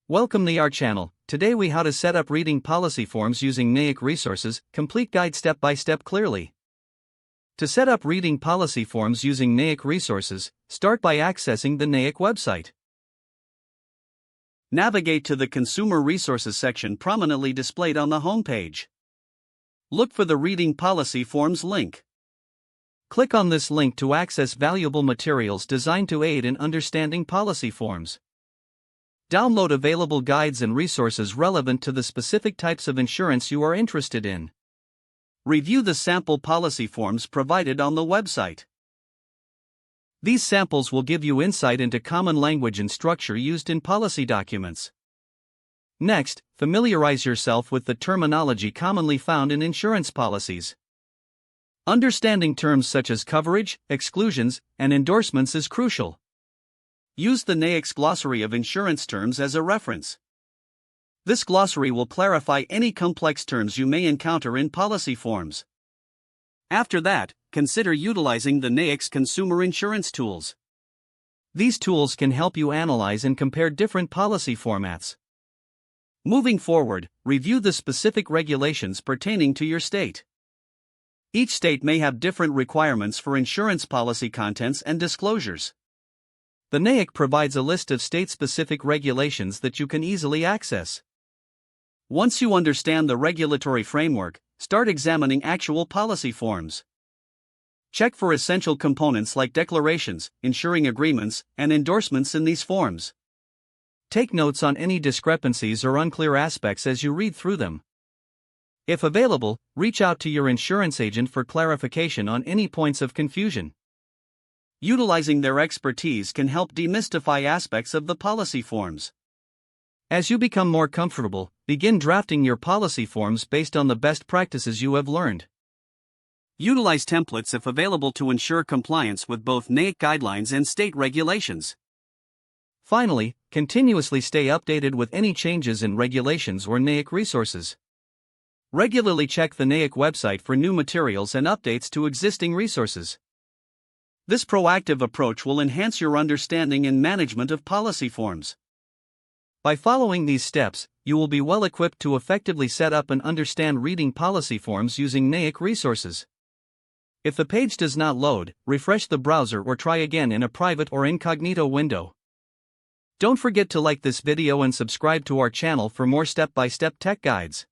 Welcome to our channel. Today we how to set up reading policy forms using NAIC resources, complete guide step by step clearly. To set up reading policy forms using NAIC resources, start by accessing the NAIC website. Navigate to the Consumer Resources section prominently displayed on the home page. Look for the Reading Policy Forms link. Click on this link to access valuable materials designed to aid in understanding policy forms. Download available guides and resources relevant to the specific types of insurance you are interested in. Review the sample policy forms provided on the website. These samples will give you insight into common language and structure used in policy documents. Next, familiarize yourself with the terminology commonly found in insurance policies. Understanding terms such as coverage, exclusions, and endorsements is crucial. Use the NAIC's glossary of insurance terms as a reference. This glossary will clarify any complex terms you may encounter in policy forms. After that, consider utilizing the NAIC's consumer insurance tools. These tools can help you analyze and compare different policy formats. Moving forward, review the specific regulations pertaining to your state. Each state may have different requirements for insurance policy contents and disclosures. The NAIC provides a list of state-specific regulations that you can easily access. Once you understand the regulatory framework, start examining actual policy forms. Check for essential components like declarations, insuring agreements, and endorsements in these forms. Take notes on any discrepancies or unclear aspects as you read through them. If available, reach out to your insurance agent for clarification on any points of confusion. Utilizing their expertise can help demystify aspects of the policy forms. As you become more comfortable, begin drafting your policy forms based on the best practices you have learned. Utilize templates if available to ensure compliance with both NAIC guidelines and state regulations. Finally, continuously stay updated with any changes in regulations or NAIC resources. Regularly check the NAIC website for new materials and updates to existing resources. This proactive approach will enhance your understanding and management of policy forms. By following these steps, you will be well equipped to effectively set up and understand reading policy forms using NAIC resources. If the page does not load, refresh the browser or try again in a private or incognito window. Don't forget to like this video and subscribe to our channel for more step-by-step tech guides.